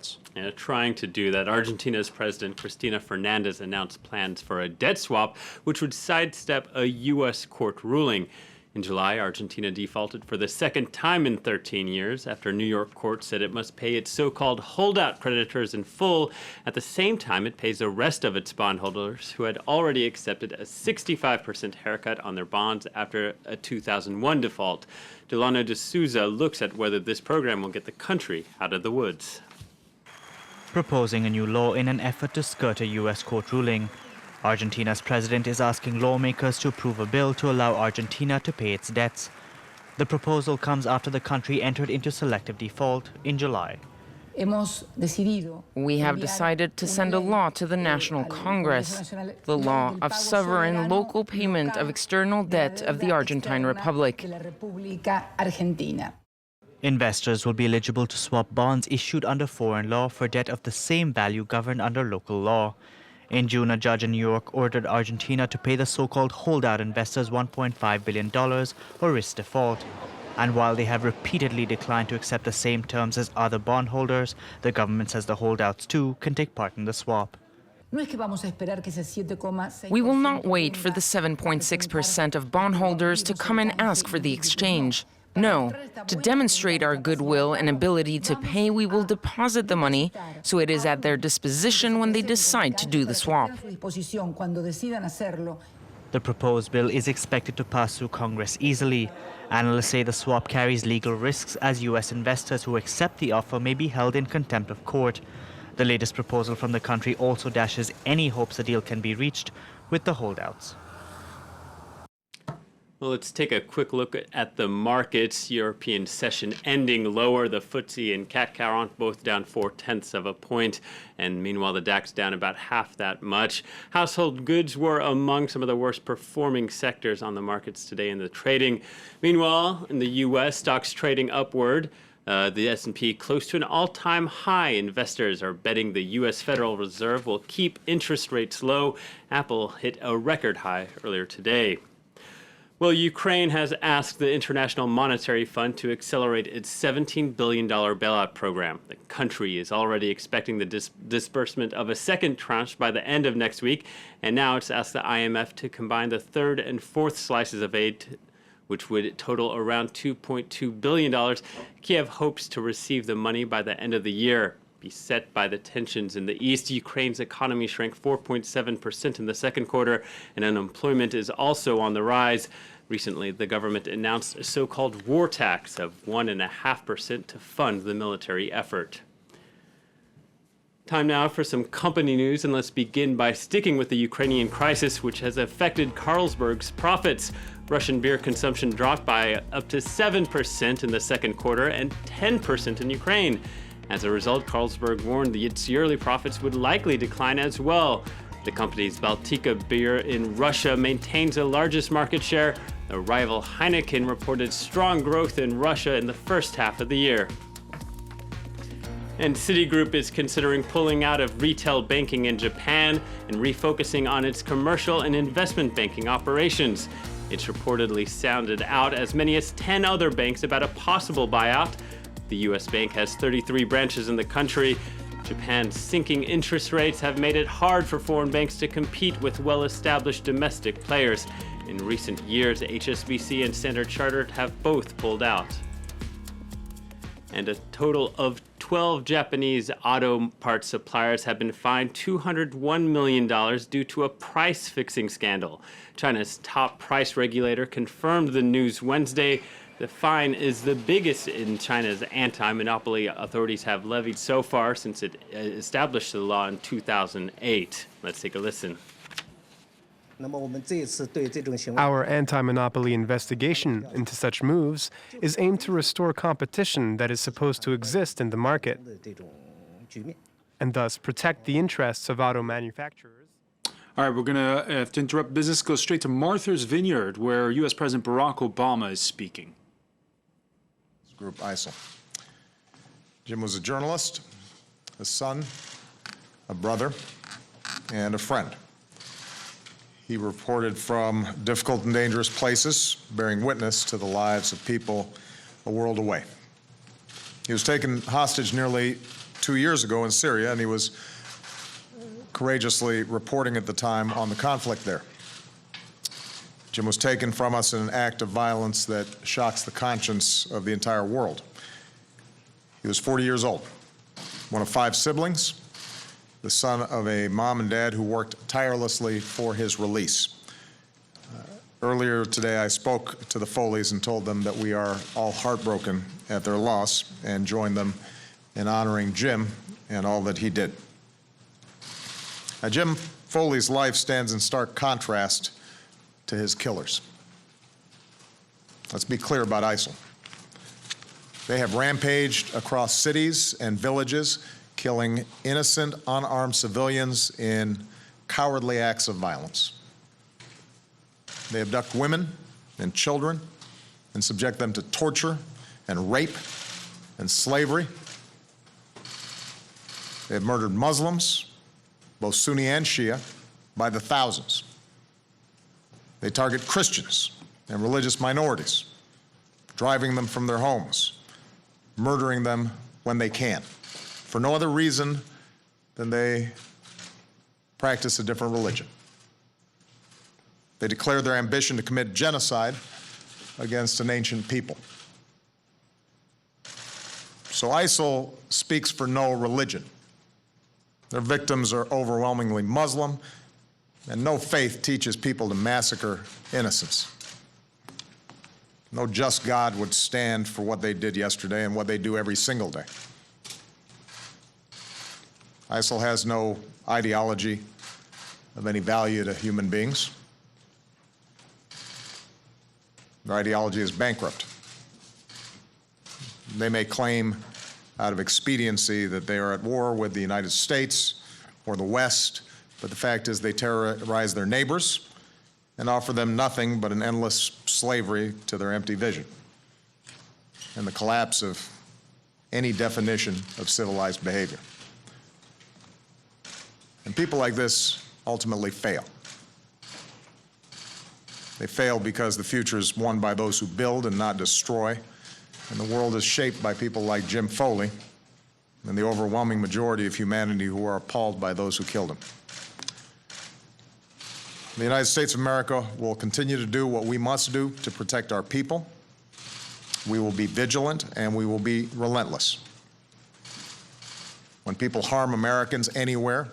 debts. Trying to do that, Argentina's President Cristina Fernandez announced plans for a debt swap, which would sidestep a U.S. court ruling. In July, Argentina defaulted for the second time in 13 years after a New York court said it must pay its so-called holdout creditors in full. At the same time, it pays the rest of its bondholders who had already accepted a 65% haircut on their bonds after a 2001 default. Delano de Souza looks at whether this program will get the country out of the woods. Proposing a new law in an effort to skirt a U.S. court ruling, Argentina's president is asking lawmakers to approve a bill to allow Argentina to pay its debts. The proposal comes after the country entered into selective default in July. We have decided to send a law to the National Congress, the law of sovereign local payment of external debt of the Argentine Republic. Investors will be eligible to swap bonds issued under foreign law for debt of the same value governed under local law. In June, a judge in New York ordered Argentina to pay the so-called holdout investors $1.5 billion or risk default. And while they have repeatedly declined to accept the same terms as other bondholders, the government says the holdouts too can take part in the swap. We will not wait for the 7.6% of bondholders to come and ask for the exchange. No, to demonstrate our goodwill and ability to pay, we will deposit the money so it is at their disposition when they decide to do the swap. The proposed bill is expected to pass through Congress easily. Analysts say the swap carries legal risks as U.S. investors who accept the offer may be held in contempt of court. The latest proposal from the country also dashes any hopes a deal can be reached with the holdouts. Well, let's take a quick look at the markets. European session ending lower. The FTSE and CAC 40 both down 0.4 of a point. And meanwhile, the DAX down about half that much. Household goods were among some of the worst performing sectors on the markets today in the trading. Meanwhile, in the U.S., stocks trading upward. The S&P close to an all-time high. Investors are betting the U.S. Federal Reserve will keep interest rates low. Apple hit a record high earlier today. Well, Ukraine has asked the International Monetary Fund to accelerate its $17 billion bailout program. The country is already expecting the disbursement of a second tranche by the end of next week, and now it's asked the IMF to combine the third and fourth slices of aid, which would total around $2.2 billion. Kiev hopes to receive the money by the end of the year. Beset by the tensions in the east, Ukraine's economy shrank 4.7% in the second quarter, and unemployment is also on the rise. Recently, the government announced a so-called war tax of 1.5% to fund the military effort. Time now for some company news, and let's begin by sticking with the Ukrainian crisis, which has affected Carlsberg's profits. Russian beer consumption dropped by up to 7% in the second quarter and 10% in Ukraine. As a result, Carlsberg warned that its yearly profits would likely decline as well. The company's Baltika beer in Russia maintains the largest market share. The rival Heineken reported strong growth in Russia in the first half of the year. And Citigroup is considering pulling out of retail banking in Japan and refocusing on its commercial and investment banking operations. It's reportedly sounded out as many as 10 other banks about a possible buyout. The U.S. bank has 33 branches in the country. Japan's sinking interest rates have made it hard for foreign banks to compete with well-established domestic players. In recent years, HSBC and Standard Chartered have both pulled out. And a total of 12 Japanese auto parts suppliers have been fined $201 million due to a price-fixing scandal. China's top price regulator confirmed the news Wednesday. The fine is the biggest in China's anti-monopoly authorities have levied so far since it established the law in 2008. Let's take a listen. Our anti-monopoly investigation into such moves is aimed to restore competition that is supposed to exist in the market, and thus protect the interests of auto manufacturers. All right, we're going to have to interrupt business, go straight to Martha's Vineyard, where U.S. President Barack Obama is speaking. Group ISIL. Jim was a journalist, a son, a brother, and a friend. He reported from difficult and dangerous places, bearing witness to the lives of people a world away. He was taken hostage nearly 2 years ago in Syria, and he was courageously reporting at the time on the conflict there. Jim was taken from us in an act of violence that shocks the conscience of the entire world. He was 40 years old, one of 5 siblings, the son of a mom and dad who worked tirelessly for his release. Earlier today, I spoke to the Foleys and told them that we are all heartbroken at their loss and joined them in honoring Jim and all that he did. Now, Jim Foley's life stands in stark contrast to his killers. Let's be clear about ISIL. They have rampaged across cities and villages, killing innocent, unarmed civilians in cowardly acts of violence. They abduct women and children and subject them to torture and rape and slavery. They have murdered Muslims, both Sunni and Shia, by the thousands. They target Christians and religious minorities, driving them from their homes, murdering them when they can, for no other reason than they practice a different religion. They declare their ambition to commit genocide against an ancient people. So ISIL speaks for no religion. Their victims are overwhelmingly Muslim, and no faith teaches people to massacre innocents. No just God would stand for what they did yesterday and what they do every single day. ISIL has no ideology of any value to human beings. Their ideology is bankrupt. They may claim out of expediency that they are at war with the United States or the West, but the fact is they terrorize their neighbors and offer them nothing but an endless slavery to their empty vision and the collapse of any definition of civilized behavior. And people like this ultimately fail. They fail because the future is won by those who build and not destroy, and the world is shaped by people like Jim Foley and the overwhelming majority of humanity who are appalled by those who killed him. The United States of America will continue to do what we must do to protect our people. We will be vigilant and we will be relentless. When people harm Americans anywhere,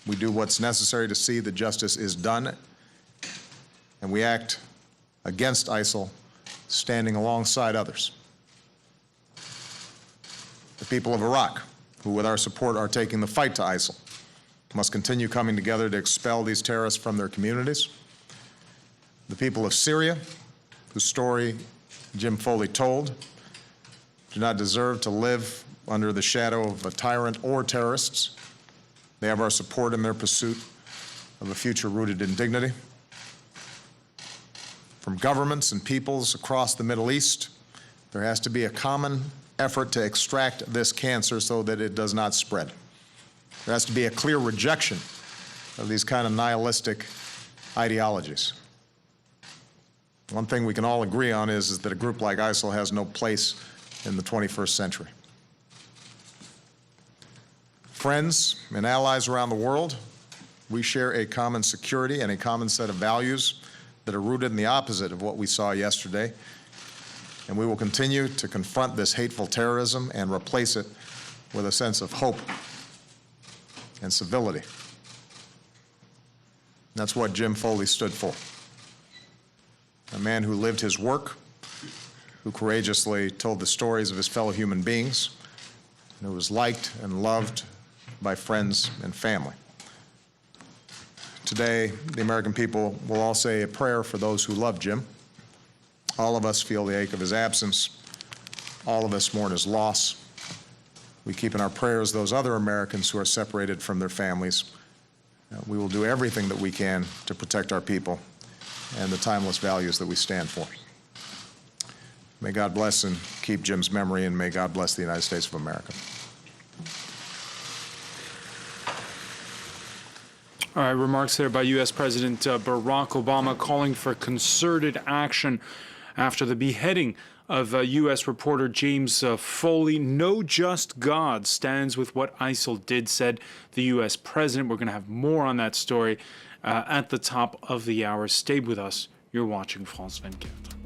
we do what's necessary to see that justice is done, and we act against ISIL, standing alongside others. The people of Iraq, who with our support are taking the fight to ISIL, must continue coming together to expel these terrorists from their communities. The people of Syria, whose story Jim Foley told, do not deserve to live under the shadow of a tyrant or terrorists. They have our support in their pursuit of a future rooted in dignity. From governments and peoples across the Middle East, there has to be a common effort to extract this cancer so that it does not spread. There has to be a clear rejection of these kind of nihilistic ideologies. One thing we can all agree on is that a group like ISIL has no place in the 21st century. Friends and allies around the world, we share a common security and a common set of values that are rooted in the opposite of what we saw yesterday. And we will continue to confront this hateful terrorism and replace it with a sense of hope and civility. That's what Jim Foley stood for. A man who lived his work, who courageously told the stories of his fellow human beings, and who was liked and loved by friends and family. Today, the American people will all say a prayer for those who love Jim. All of us feel the ache of his absence. All of us mourn his loss. We keep in our prayers those other Americans who are separated from their families. We will do everything that we can to protect our people and the timeless values that we stand for. May God bless and keep Jim's memory, and may God bless the United States of America. All right, remarks there by U.S. President Barack Obama calling for concerted action After the beheading of U.S. reporter James Foley, no just God stands with what ISIL did, said the U.S. president. We're going to have more on that story at the top of the hour. Stay with us. You're watching France 24.